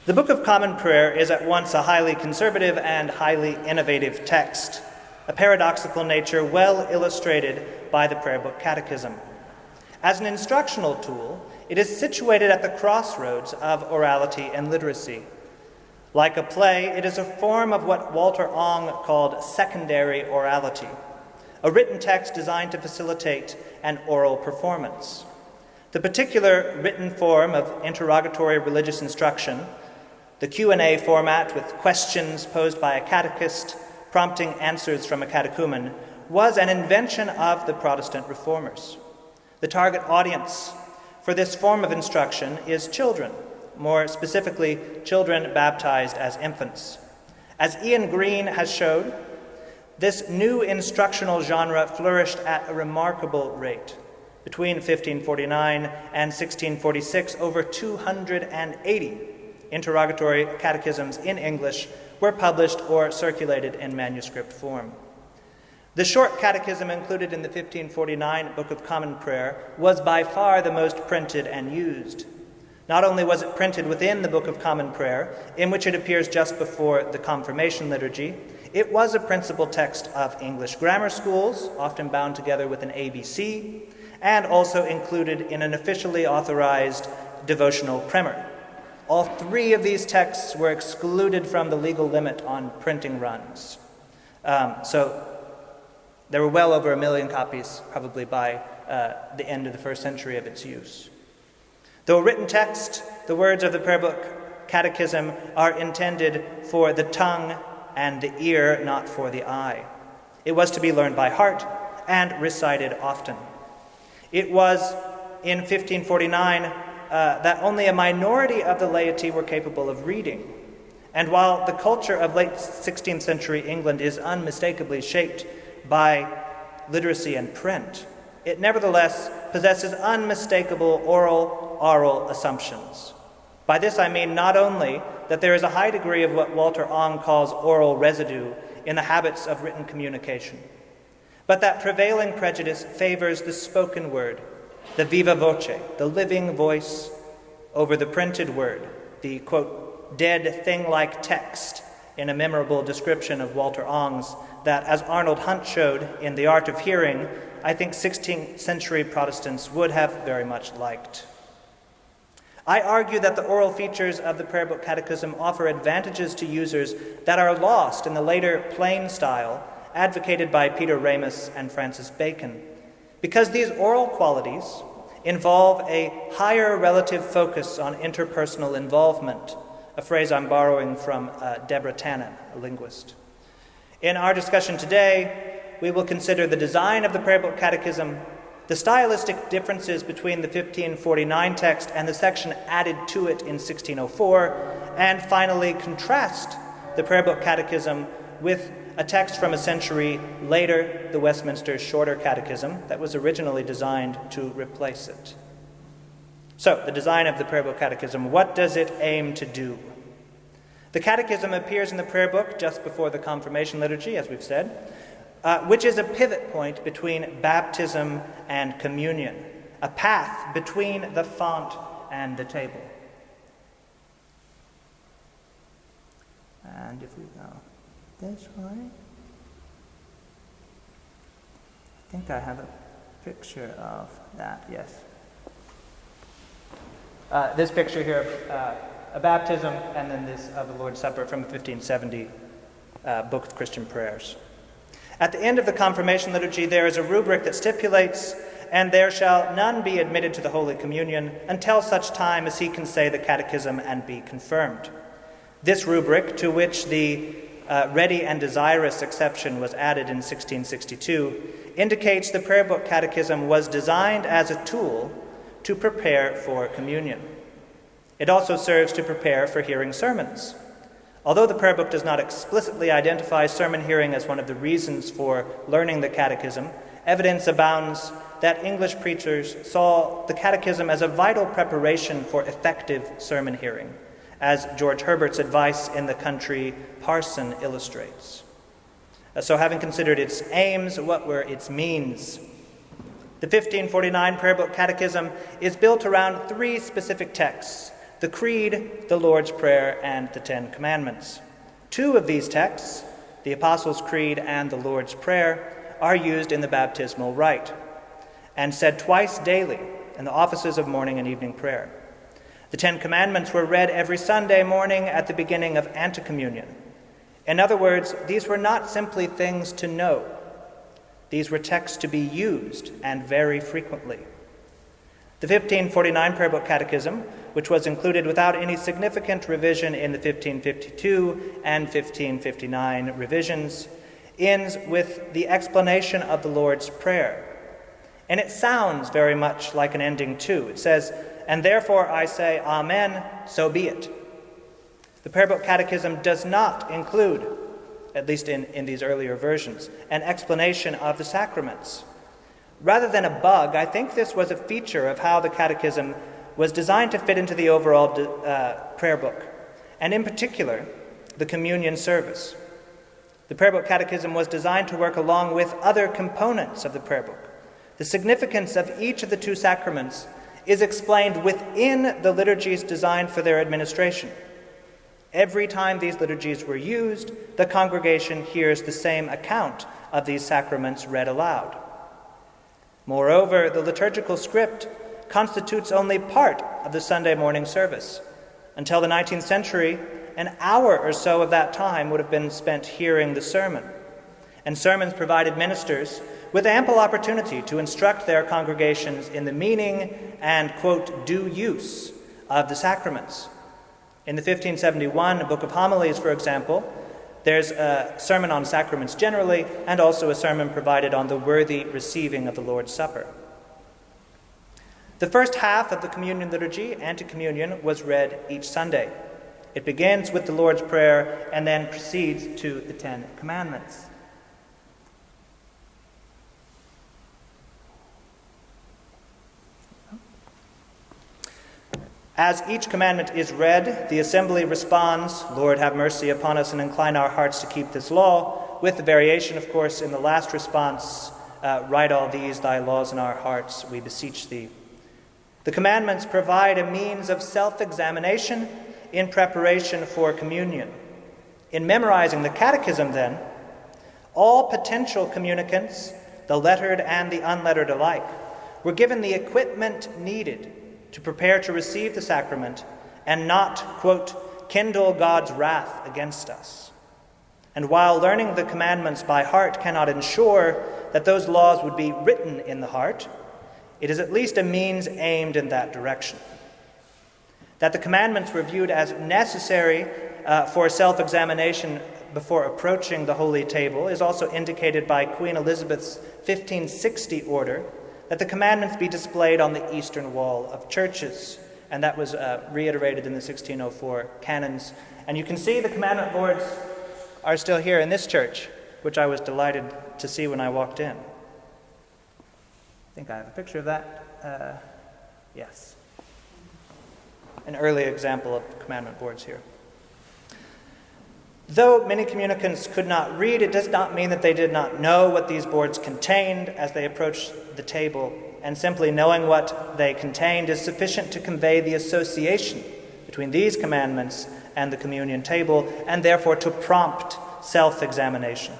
The Book of Common Prayer is at once a highly conservative and highly innovative text, a paradoxical nature well illustrated by the Prayer Book Catechism. As an instructional tool, it is situated at the crossroads of orality and literacy. Like a play, it is a form of what Walter Ong called secondary orality, a written text designed to facilitate an oral performance. The particular written form of interrogatory religious instruction, the Q&A format with questions posed by a catechist prompting answers from a catechumen, was an invention of the Protestant reformers. The target audience for this form of instruction is children, more specifically, children baptized as infants. As Ian Green has showed, this new instructional genre flourished at a remarkable rate. Between 1549 and 1646, over 280 interrogatory catechisms in English were published or circulated in manuscript form. The short catechism included in the 1549 Book of Common Prayer was by far the most printed and used. Not only was it printed within the Book of Common Prayer, in which it appears just before the confirmation liturgy, it was a principal text of English grammar schools, often bound together with an ABC, and also included in an officially authorized devotional primer. All three of these texts were excluded from the legal limit on printing runs. So there were well over 1 million copies, probably by the end of the first century of its use. Though a written text, the words of the Prayer Book Catechism are intended for the tongue and the ear, not for the eye. It was to be learned by heart and recited often. It was in 1549 that only a minority of the laity were capable of reading. And while the culture of late 16th century England is unmistakably shaped by literacy and print, it nevertheless possesses unmistakable oral assumptions. By this I mean not only that there is a high degree of what Walter Ong calls oral residue in the habits of written communication, but that prevailing prejudice favors the spoken word, the viva voce, the living voice, over the printed word, the, quote, dead thing-like text, in a memorable description of Walter Ong's that, as Arnold Hunt showed in The Art of Hearing, I think 16th century Protestants would have very much liked. I argue that the oral features of the Prayer Book Catechism offer advantages to users that are lost in the later plain style advocated by Peter Ramus and Francis Bacon, because these oral qualities involve a higher relative focus on interpersonal involvement, a phrase I'm borrowing from Deborah Tannen, a linguist. In our discussion today, we will consider the design of the Prayer Book Catechism, the stylistic differences between the 1549 text and the section added to it in 1604, and finally contrast the Prayer Book Catechism with a text from a century later, the Westminster Shorter Catechism, that was originally designed to replace it. So, the design of the Prayer Book Catechism, what does it aim to do? The Catechism appears in the Prayer Book just before the confirmation liturgy, as we've said, which is a pivot point between baptism and communion, a path between the font and the table. And if we go this way, I think I have a picture of that, yes. This picture here of a baptism, and then this of the Lord's Supper from 1570 Book of Christian Prayers. At the end of the confirmation liturgy, there is a rubric that stipulates, "And there shall none be admitted to the Holy Communion until such time as he can say the Catechism and be confirmed." This rubric, to which the ready and desirous exception was added in 1662, indicates the Prayer Book Catechism was designed as a tool to prepare for communion. It also serves to prepare for hearing sermons. Although the prayer book does not explicitly identify sermon hearing as one of the reasons for learning the Catechism, evidence abounds that English preachers saw the Catechism as a vital preparation for effective sermon hearing, as George Herbert's advice in The Country Parson illustrates. So having considered its aims, what were its means? The 1549 Prayer Book Catechism is built around three specific texts the Creed, the Lord's Prayer, and the Ten Commandments. Two of these texts, the Apostles' Creed and the Lord's Prayer, are used in the baptismal rite and said twice daily in the offices of morning and evening prayer. The Ten Commandments were read every Sunday morning at the beginning of Antecommunion. In other words, these were not simply things to know. These were texts to be used, and very frequently. The 1549 Prayer Book Catechism, which was included without any significant revision in the 1552 and 1559 revisions, ends with the explanation of the Lord's Prayer. And it sounds very much like an ending too. It says, "And therefore I say, Amen, so be it." The Prayer Book Catechism does not include, at least in these earlier versions, an explanation of the sacraments. Rather than a bug, I think this was a feature of how the Catechism was designed to fit into the overall prayer book, and in particular, the communion service. The Prayer Book Catechism was designed to work along with other components of the prayer book. The significance of each of the two sacraments is explained within the liturgies designed for their administration. Every time these liturgies were used, the congregation hears the same account of these sacraments read aloud. Moreover, the liturgical script constitutes only part of the Sunday morning service. Until the 19th century, an hour or so of that time would have been spent hearing the sermon. And sermons provided ministers with ample opportunity to instruct their congregations in the meaning and, quote, due use of the sacraments. In the 1571 Book of Homilies, for example, there's a sermon on sacraments generally, and also a sermon provided on the worthy receiving of the Lord's Supper. The first half of the communion liturgy, Antecommunion, was read each Sunday. It begins with the Lord's Prayer and then proceeds to the Ten Commandments. As each commandment is read, the assembly responds, "Lord, have mercy upon us and incline our hearts to keep this law," with the variation, of course, in the last response, "Write all these, thy laws in our hearts, we beseech thee." The commandments provide a means of self-examination in preparation for communion. In memorizing the Catechism, then, all potential communicants, the lettered and the unlettered alike, were given the equipment needed to prepare to receive the sacrament and not, quote, kindle God's wrath against us. And while learning the commandments by heart cannot ensure that those laws would be written in the heart, it is at least a means aimed in that direction. That the commandments were viewed as necessary for self-examination before approaching the holy table is also indicated by Queen Elizabeth's 1560 order that the commandments be displayed on the eastern wall of churches, and that was reiterated in the 1604 canons. And you can see the commandment boards are still here in this church, which I was delighted to see when I walked in. I think I have a picture of that. Yes. An early example of commandment boards here. Though many communicants could not read, it does not mean that they did not know what these boards contained as they approached the table, and simply knowing what they contained is sufficient to convey the association between these commandments and the communion table, and therefore to prompt self-examination.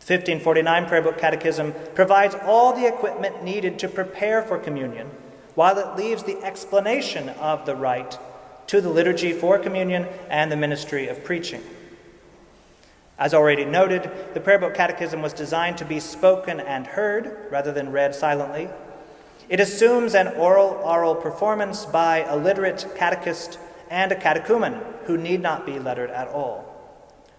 The 1549 Prayer Book Catechism provides all the equipment needed to prepare for communion, while it leaves the explanation of the rite to the liturgy for communion and the ministry of preaching. As already noted, the Prayer Book Catechism was designed to be spoken and heard rather than read silently. It assumes an oral performance by a literate catechist and a catechumen who need not be lettered at all.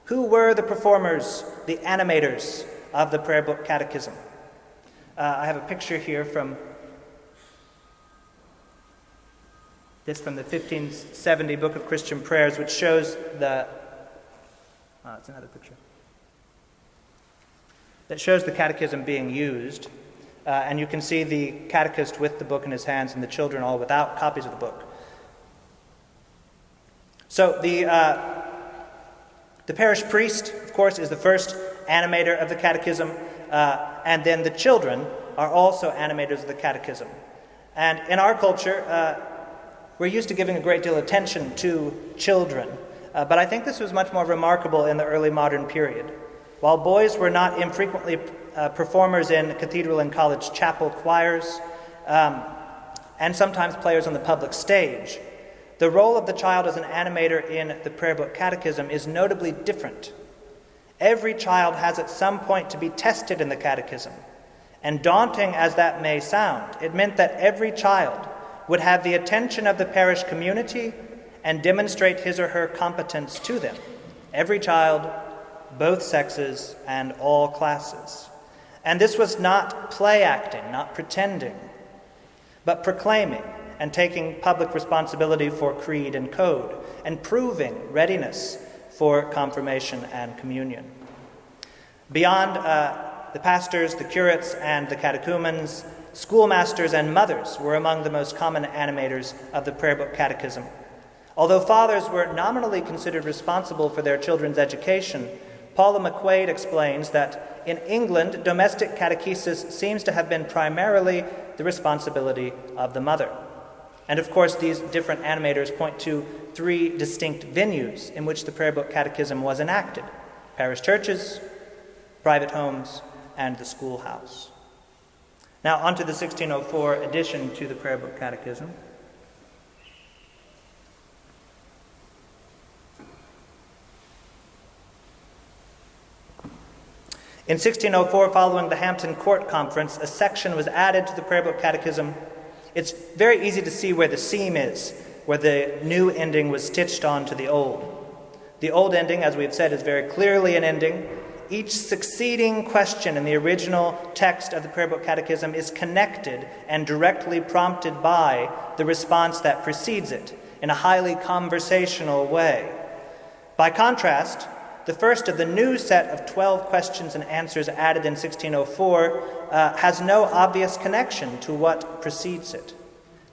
Who were the performers, the animators of the Prayer Book Catechism? I have a picture here from the 1570 Book of Christian Prayers, which shows it's another picture. That shows the catechism being used. And you can see the catechist with the book in his hands and the children all without copies of the book. So the parish priest, of course, is the first animator of the catechism. And then the children are also animators of the catechism. And in our culture, We're used to giving a great deal of attention to children, but I think this was much more remarkable in the early modern period. While boys were not infrequently performers in cathedral and college chapel choirs, and sometimes players on the public stage, the role of the child as an animator in the Prayer Book Catechism is notably different. Every child has at some point to be tested in the Catechism, and daunting as that may sound, it meant that every child would have the attention of the parish community and demonstrate his or her competence to them. Every child, both sexes, and all classes. And this was not play acting, not pretending, but proclaiming and taking public responsibility for creed and code, and proving readiness for confirmation and communion. Beyond the pastors, the curates, and the catechumens, schoolmasters and mothers were among the most common animators of the Prayer Book Catechism. Although fathers were nominally considered responsible for their children's education, Paula McQuaid explains that in England, domestic catechesis seems to have been primarily the responsibility of the mother. And of course, these different animators point to three distinct venues in which the Prayer Book Catechism was enacted: parish churches, private homes, and the schoolhouse. Now, on to the 1604 addition to the Prayer Book Catechism. In 1604, following the Hampton Court Conference, a section was added to the Prayer Book Catechism. It's very easy to see where the seam is, where the new ending was stitched onto the old. The old ending, as we've said, is very clearly an ending. Each succeeding question in the original text of the Prayer Book Catechism is connected and directly prompted by the response that precedes it in a highly conversational way. By contrast, the first of the new set of 12 questions and answers added in 1604 has no obvious connection to what precedes it.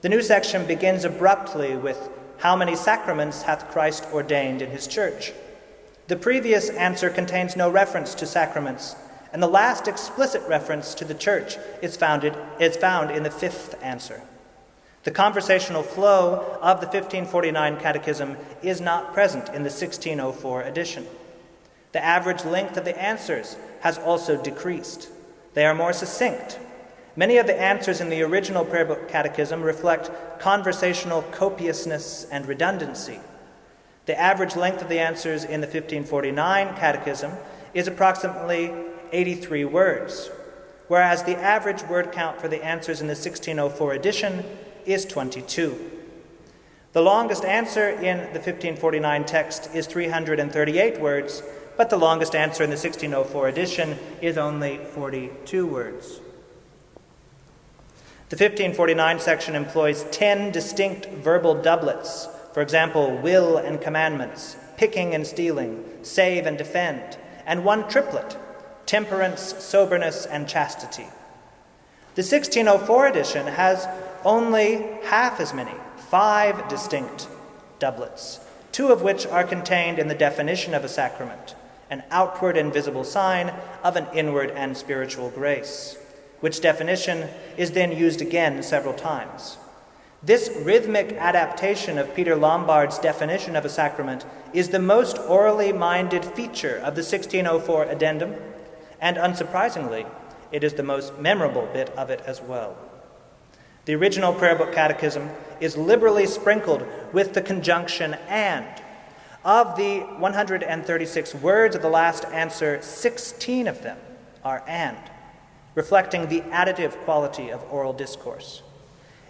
The new section begins abruptly with, "How many sacraments hath Christ ordained in his church?" The previous answer contains no reference to sacraments, and the last explicit reference to the church is found in the fifth answer. The conversational flow of the 1549 Catechism is not present in the 1604 edition. The average length of the answers has also decreased. They are more succinct. Many of the answers in the original Prayer Book Catechism reflect conversational copiousness and redundancy. The average length of the answers in the 1549 Catechism is approximately 83 words, whereas the average word count for the answers in the 1604 edition is 22. The longest answer in the 1549 text is 338 words, but the longest answer in the 1604 edition is only 42 words. The 1549 section employs 10 distinct verbal doublets. For example, will and commandments, picking and stealing, save and defend, and one triplet, temperance, soberness, and chastity. The 1604 edition has only half as many, 5 distinct doublets, 2 of which are contained in the definition of a sacrament, an outward and visible sign of an inward and spiritual grace, which definition is then used again several times. This rhythmic adaptation of Peter Lombard's definition of a sacrament is the most orally minded feature of the 1604 addendum, and unsurprisingly, it is the most memorable bit of it as well. The original Prayer Book Catechism is liberally sprinkled with the conjunction "and." Of the 136 words of the last answer, 16 of them are "and," reflecting the additive quality of oral discourse.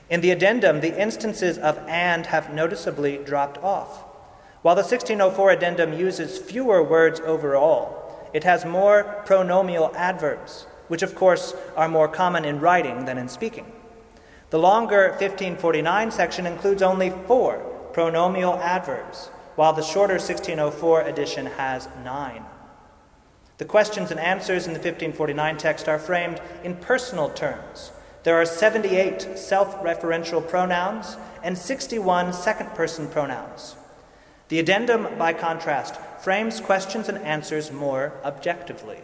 In the addendum, the instances of "and" have noticeably dropped off. While the 1604 addendum uses fewer words overall, it has more pronomial adverbs, which of course are more common in writing than in speaking. The longer 1549 section includes only 4 pronomial adverbs, while the shorter 1604 edition has 9. The questions and answers in the 1549 text are framed in personal terms. There are 78 self-referential pronouns and 61 second-person pronouns. The addendum, by contrast, frames questions and answers more objectively.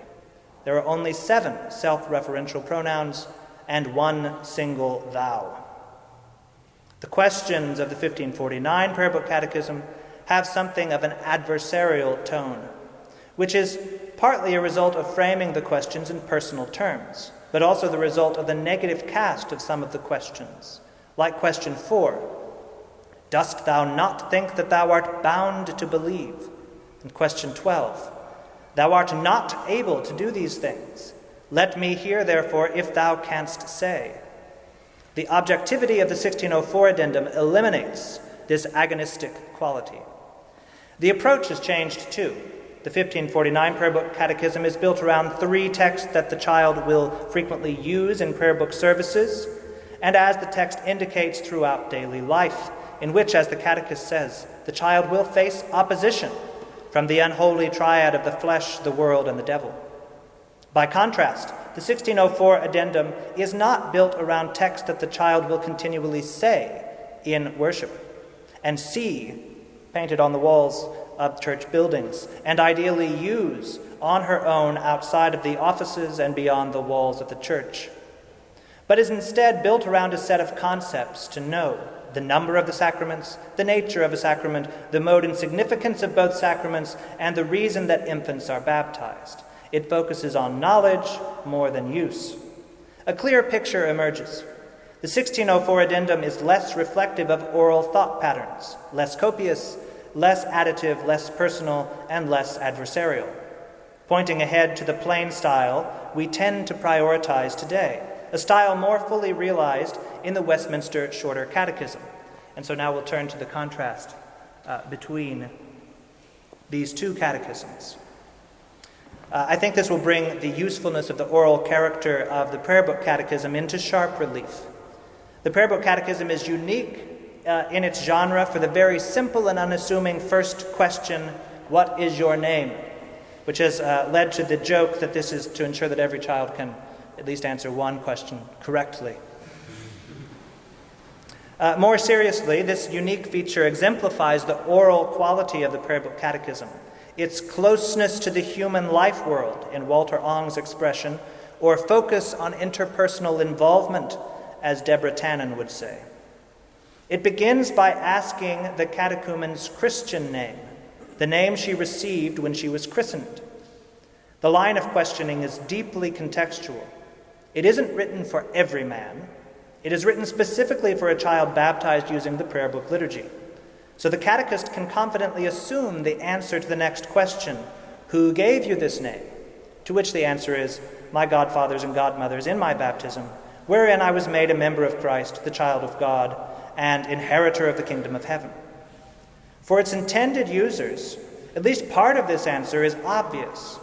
There are only 7 self-referential pronouns and 1 single thou. The questions of the 1549 Prayer Book Catechism have something of an adversarial tone, which is partly a result of framing the questions in personal terms, but also the result of the negative cast of some of the questions, like question 4, "Dost thou not think that thou art bound to believe?" And question 12, "Thou art not able to do these things. Let me hear, therefore, if thou canst say." The objectivity of the 1604 addendum eliminates this agonistic quality. The approach has changed too. The 1549 Prayer Book Catechism is built around 3 texts that the child will frequently use in prayer book services, and as the text indicates, throughout daily life, in which, as the Catechist says, the child will face opposition from the unholy triad of the flesh, the world, and the devil. By contrast, the 1604 addendum is not built around texts that the child will continually say in worship and see painted on the walls of church buildings, and ideally use on her own outside of the offices and beyond the walls of the church, but is instead built around a set of concepts to know the number of the sacraments, the nature of a sacrament, the mode and significance of both sacraments, and the reason that infants are baptized. It focuses on knowledge more than use. A clear picture emerges. The 1604 addendum is less reflective of oral thought patterns, less copious, less additive, less personal, and less adversarial. Pointing ahead to the plain style we tend to prioritize today, a style more fully realized in the Westminster Shorter Catechism. And so now we'll turn to the contrast between these two catechisms. I think this will bring the usefulness of the oral character of the Prayer Book Catechism into sharp relief. The Prayer Book Catechism is unique in its genre for the very simple and unassuming first question, "What is your name?" which has led to the joke that this is to ensure that every child can at least answer one question correctly. More seriously, this unique feature exemplifies the oral quality of the Prayer Book Catechism, its closeness to the human life world, in Walter Ong's expression, or focus on interpersonal involvement, as Deborah Tannen would say. It begins by asking the catechumen's Christian name, the name she received when she was christened. The line of questioning is deeply contextual. It isn't written for every man. It is written specifically for a child baptized using the prayer book liturgy. So the catechist can confidently assume the answer to the next question, "Who gave you this name?" To which the answer is, "My godfathers and godmothers in my baptism, wherein I was made a member of Christ, the child of God, and inheritor of the kingdom of heaven." For its intended users, at least part of this answer is obvious,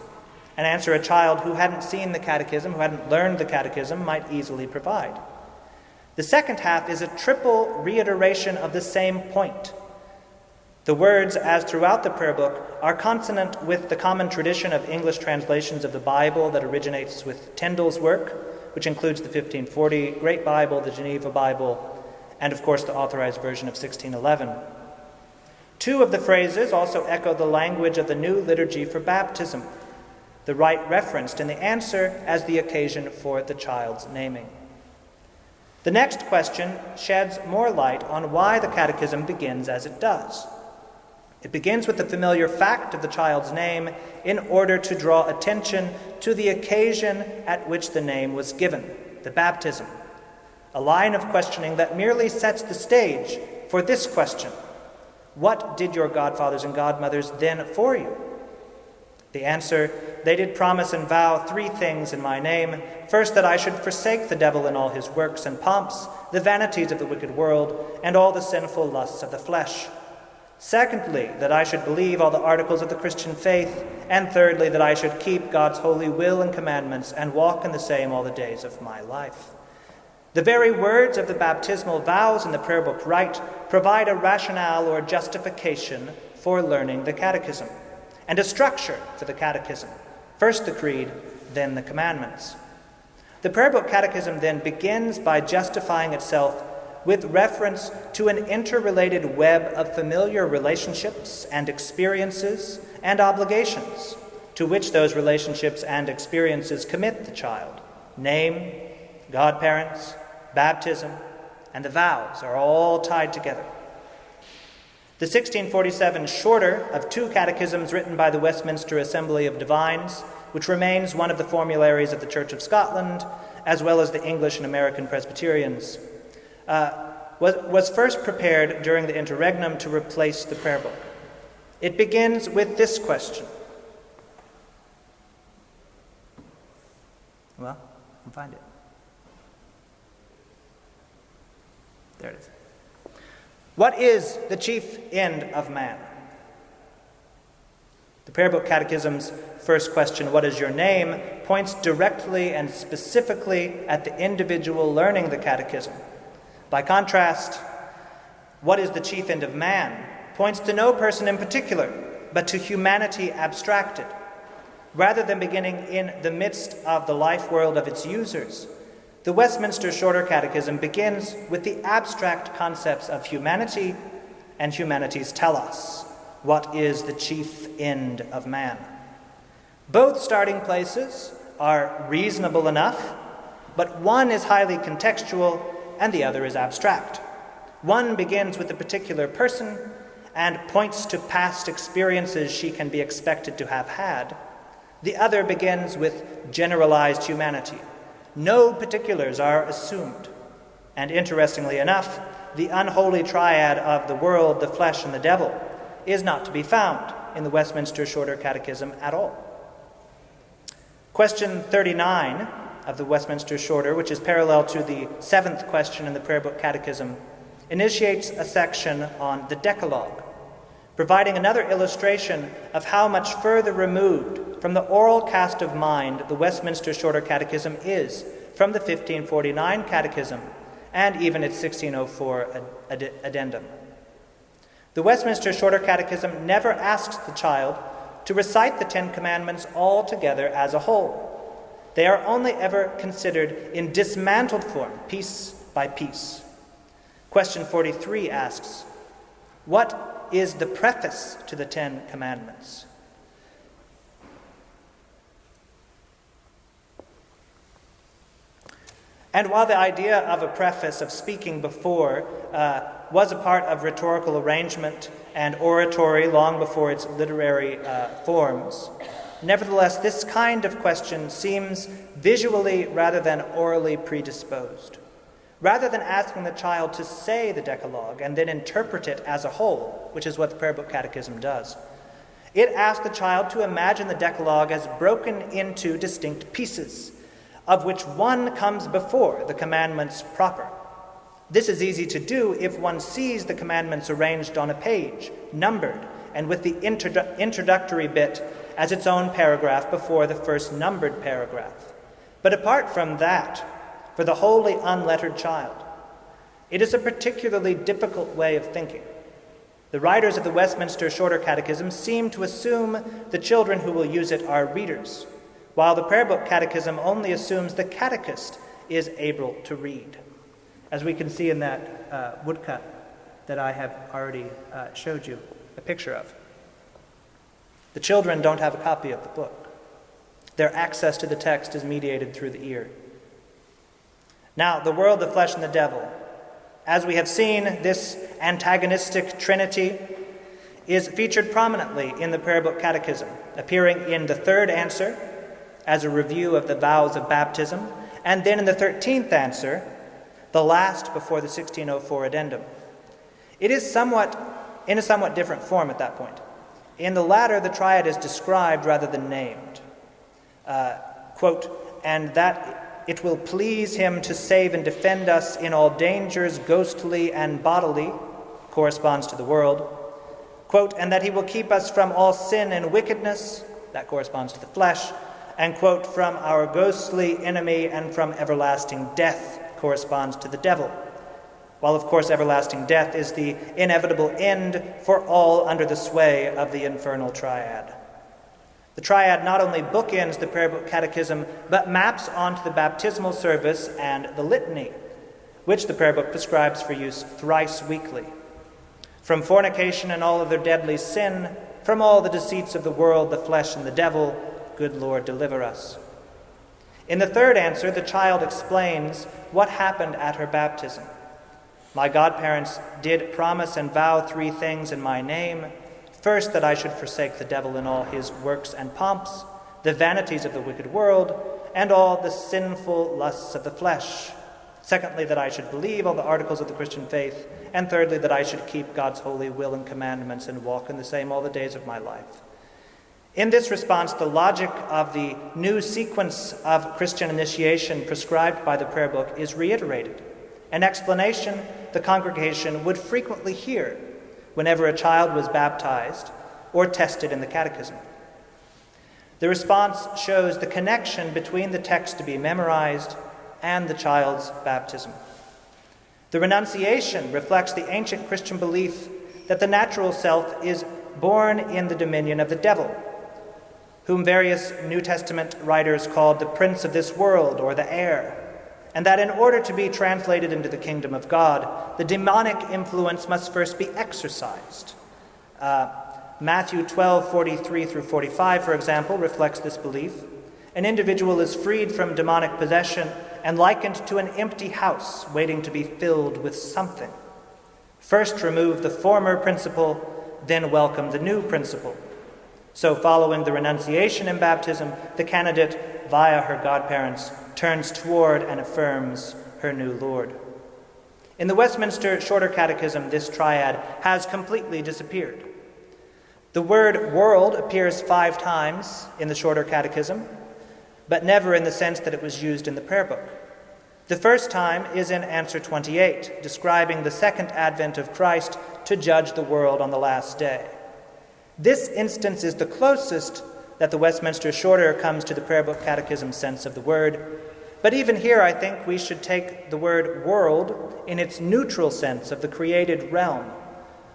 an answer a child who hadn't seen the catechism, who hadn't learned the catechism, might easily provide. The second half is a triple reiteration of the same point. The words, as throughout the prayer book, are consonant with the common tradition of English translations of the Bible that originates with Tyndale's work, which includes the 1540 Great Bible, the Geneva Bible, and of course the authorized version of 1611. Two of the phrases also echo the language of the new liturgy for baptism, the rite referenced in the answer as the occasion for the child's naming. The next question sheds more light on why the catechism begins as it does. It begins with the familiar fact of the child's name in order to draw attention to the occasion at which the name was given, the baptism. A line of questioning that merely sets the stage for this question: "What did your godfathers and godmothers then for you?" The answer: "They did promise and vow 3 things in my name. First, that I should forsake the devil and all his works and pomps, the vanities of the wicked world, and all the sinful lusts of the flesh. Secondly, that I should believe all the articles of the Christian faith. And thirdly, that I should keep God's holy will and commandments and walk in the same all the days of my life." The very words of the baptismal vows in the prayer book rite provide a rationale or justification for learning the catechism, and a structure for the catechism. First the creed, then the commandments. The prayer book catechism then begins by justifying itself with reference to an interrelated web of familiar relationships and experiences and obligations to which those relationships and experiences commit the child: name, godparents, baptism, and the vows are all tied together. The 1647 shorter of two catechisms written by the Westminster Assembly of Divines, which remains one of the formularies of the Church of Scotland, as well as the English and American Presbyterians, was first prepared during the interregnum to replace the prayer book. It begins with this question. Well, I can find it. There it is. What is the chief end of man? The Prayer Book Catechism's first question, what is your name, points directly and specifically at the individual learning the catechism. By contrast, what is the chief end of man points to no person in particular, but to humanity abstracted. Rather than beginning in the midst of the life world of its users, the Westminster Shorter Catechism begins with the abstract concepts of humanity and humanity's telos. What is the chief end of man? Both starting places are reasonable enough, but one is highly contextual and the other is abstract. One begins with a particular person and points to past experiences she can be expected to have had. The other begins with generalized humanity. No particulars are assumed. And interestingly enough, the unholy triad of the world, the flesh, and the devil is not to be found in the Westminster Shorter Catechism at all. Question 39 of the Westminster Shorter, which is parallel to the 7th question in the Prayer Book Catechism, initiates a section on the Decalogue, providing another illustration of how much further removed from the oral cast of mind the Westminster Shorter Catechism is from the 1549 Catechism and even its 1604 addendum. The Westminster Shorter Catechism never asks the child to recite the Ten Commandments all together as a whole. They are only ever considered in dismantled form, piece by piece. Question 43 asks, what is the preface to the Ten Commandments? And while the idea of a preface, of speaking before, was a part of rhetorical arrangement and oratory long before its literary forms, nevertheless, this kind of question seems visually rather than orally predisposed. Rather than asking the child to say the Decalogue and then interpret it as a whole, which is what the Prayer Book Catechism does, it asks the child to imagine the Decalogue as broken into distinct pieces, of which one comes before the commandments proper. This is easy to do if one sees the commandments arranged on a page, numbered, and with the introductory bit as its own paragraph before the first numbered paragraph. But apart from that, for the wholly unlettered child, it is a particularly difficult way of thinking. The writers of the Westminster Shorter Catechism seem to assume the children who will use it are readers, while the Prayer Book Catechism only assumes the catechist is able to read, as we can see in that woodcut that I have already showed you a picture of. The children don't have a copy of the book. Their access to the text is mediated through the ear. Now, the world, the flesh, and the devil. As we have seen, this antagonistic trinity is featured prominently in the Prayer Book Catechism, appearing in the 3rd answer as a review of the vows of baptism, and then in the 13th answer, the last before the 1604 addendum. It is in a somewhat different form at that point. In the latter, the triad is described rather than named. Quote, and that it will please him to save and defend us in all dangers, ghostly and bodily, corresponds to the world. Quote, and that he will keep us from all sin and wickedness, that corresponds to the flesh, and quote, from our ghostly enemy and from everlasting death, corresponds to the devil. While, of course, everlasting death is the inevitable end for all under the sway of the infernal triad. The triad not only bookends the Prayer Book Catechism, but maps onto the baptismal service and the litany, which the Prayer Book prescribes for use thrice weekly. From fornication and all other deadly sin, from all the deceits of the world, the flesh, and the devil, good Lord, deliver us. In the 3rd answer, the child explains what happened at her baptism. My godparents did promise and vow 3 things in my name. First, that I should forsake the devil and all his works and pomps, the vanities of the wicked world, and all the sinful lusts of the flesh. Secondly, that I should believe all the articles of the Christian faith. And thirdly, that I should keep God's holy will and commandments and walk in the same all the days of my life. In this response, the logic of the new sequence of Christian initiation prescribed by the prayer book is reiterated, an explanation the congregation would frequently hear whenever a child was baptized or tested in the catechism. The response shows the connection between the text to be memorized and the child's baptism. The renunciation reflects the ancient Christian belief that the natural self is born in the dominion of the devil, whom various New Testament writers called the prince of this world or the air, and that in order to be translated into the kingdom of God, the demonic influence must first be exorcised. Matthew 12:43 through 45, for example, reflects this belief. An individual is freed from demonic possession and likened to an empty house waiting to be filled with something. First remove the former principle, then welcome the new principle. So following the renunciation in baptism, the candidate, via her godparents, turns toward and affirms her new Lord. In the Westminster Shorter Catechism, this triad has completely disappeared. The word world appears 5 times in the Shorter Catechism, but never in the sense that it was used in the prayer book. The first time is in answer 28, describing the second advent of Christ to judge the world on the last day. This instance is the closest that the Westminster Shorter comes to the prayer book catechism sense of the word, but even here I think we should take the word world in its neutral sense of the created realm,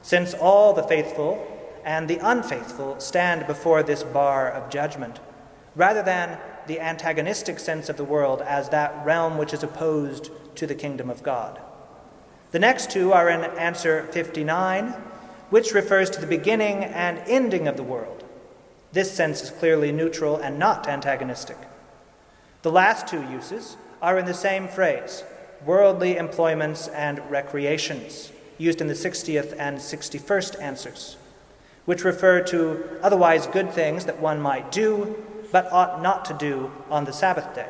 since all the faithful and the unfaithful stand before this bar of judgment, rather than the antagonistic sense of the world as that realm which is opposed to the kingdom of God. The next 2 are in answer 59, which refers to the beginning and ending of the world. This sense is clearly neutral and not antagonistic. The last 2 uses are in the same phrase, worldly employments and recreations, used in the 60th and 61st answers, which refer to otherwise good things that one might do, but ought not to do on the Sabbath day.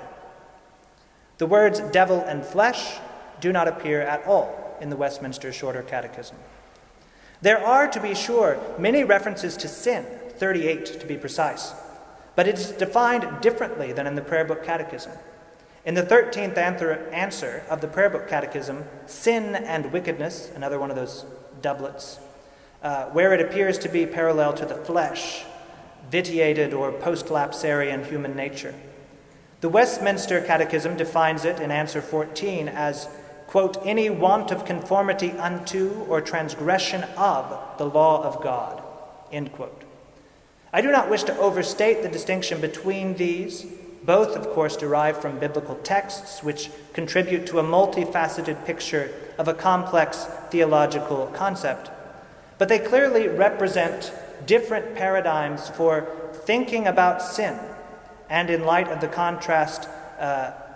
The words devil and flesh do not appear at all in the Westminster Shorter Catechism. There are, to be sure, many references to sin, 38 to be precise, but it is defined differently than in the Prayer Book Catechism. In the 13th answer of the Prayer Book Catechism, sin and wickedness, another one of those doublets, where it appears to be parallel to the flesh, vitiated or post-lapsarian human nature. The Westminster Catechism defines it in answer 14 as, quote, any want of conformity unto or transgression of the law of God, end quote. I do not wish to overstate the distinction between these, both, of course, derived from biblical texts which contribute to a multifaceted picture of a complex theological concept, but they clearly represent different paradigms for thinking about sin, and in light of the contrast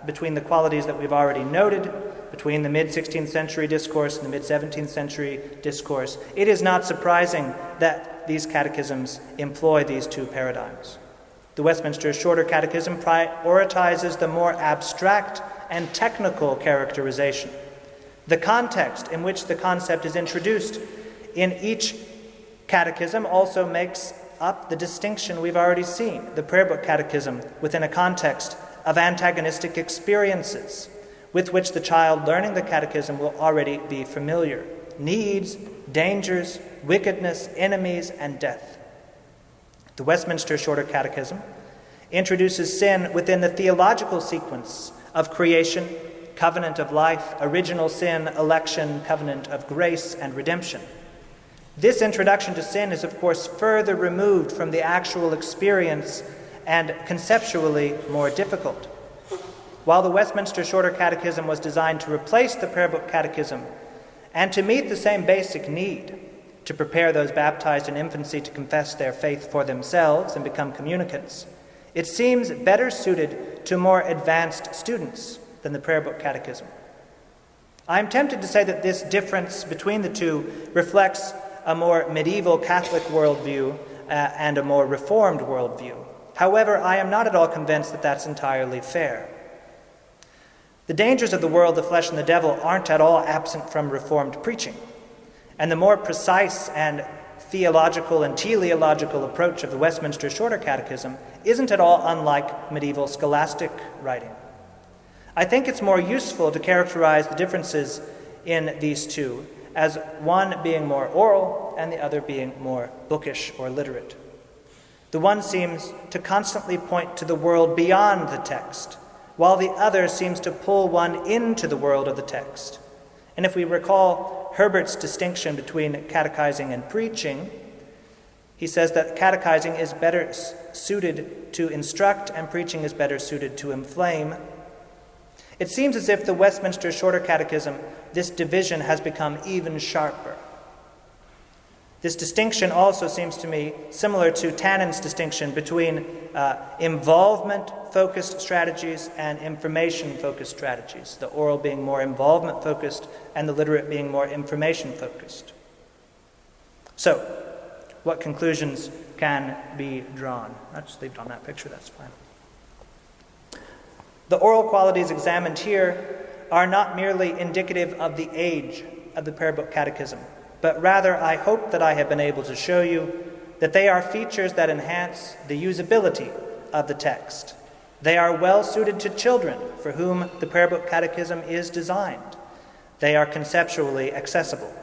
between the qualities that we've already noted, between the mid-16th century discourse and the mid-17th century discourse, it is not surprising that these catechisms employ these 2 paradigms. The Westminster Shorter Catechism prioritizes the more abstract and technical characterization, the context in which the concept is introduced in each catechism also makes up the distinction we've already seen, the Prayer Book Catechism, within a context of antagonistic experiences with which the child learning the catechism will already be familiar: needs, dangers, wickedness, enemies, and death. The Westminster Shorter Catechism introduces sin within the theological sequence of creation, covenant of life, original sin, election, covenant of grace, and redemption. This introduction to sin is, of course, further removed from the actual experience and conceptually more difficult. While the Westminster Shorter Catechism was designed to replace the Prayer Book Catechism and to meet the same basic need to prepare those baptized in infancy to confess their faith for themselves and become communicants, it seems better suited to more advanced students than the Prayer Book Catechism. I'm tempted to say that this difference between the two reflects a more medieval Catholic worldview and a more Reformed worldview. However, I am not at all convinced that that's entirely fair. The dangers of the world, the flesh, and the devil aren't at all absent from Reformed preaching, and the more precise and theological and teleological approach of the Westminster Shorter Catechism isn't at all unlike medieval scholastic writing. I think it's more useful to characterize the differences in these two as one being more oral and the other being more bookish or literate. The one seems to constantly point to the world beyond the text, while the other seems to pull one into the world of the text. And if we recall Herbert's distinction between catechizing and preaching, he says that catechizing is better suited to instruct and preaching is better suited to inflame. It seems as if the Westminster Shorter Catechism, this division has become even sharper. This distinction also seems to me similar to Tannen's distinction between involvement-focused strategies and information-focused strategies, the oral being more involvement-focused and the literate being more information-focused. So, what conclusions can be drawn? I'll just leave it on that picture, that's fine. The oral qualities examined here are not merely indicative of the age of the Prayer Book Catechism, but rather I hope that I have been able to show you that they are features that enhance the usability of the text. They are well suited to children for whom the Prayer Book Catechism is designed. They are conceptually accessible.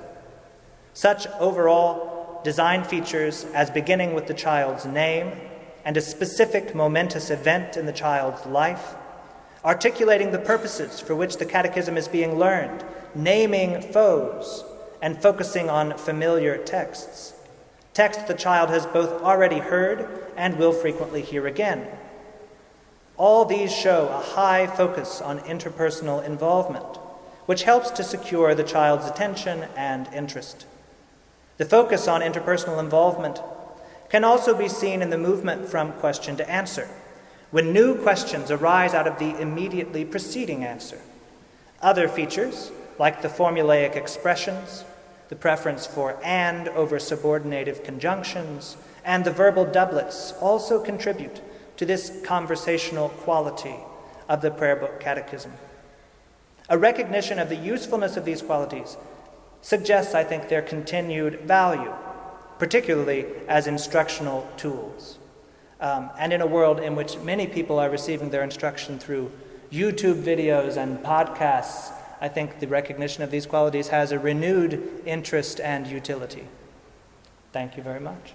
Such overall design features as beginning with the child's name and a specific momentous event in the child's life, articulating the purposes for which the catechism is being learned, naming foes, and focusing on familiar texts. Texts the child has both already heard and will frequently hear again. All these show a high focus on interpersonal involvement, which helps to secure the child's attention and interest. The focus on interpersonal involvement can also be seen in the movement from question to answer, when new questions arise out of the immediately preceding answer. Other features, like the formulaic expressions, the preference for and over subordinative conjunctions, and the verbal doublets also contribute to this conversational quality of the Prayer Book Catechism. A recognition of the usefulness of these qualities suggests, I think, their continued value, particularly as instructional tools. And in a world in which many people are receiving their instruction through YouTube videos and podcasts, I think the recognition of these qualities has a renewed interest and utility. Thank you very much.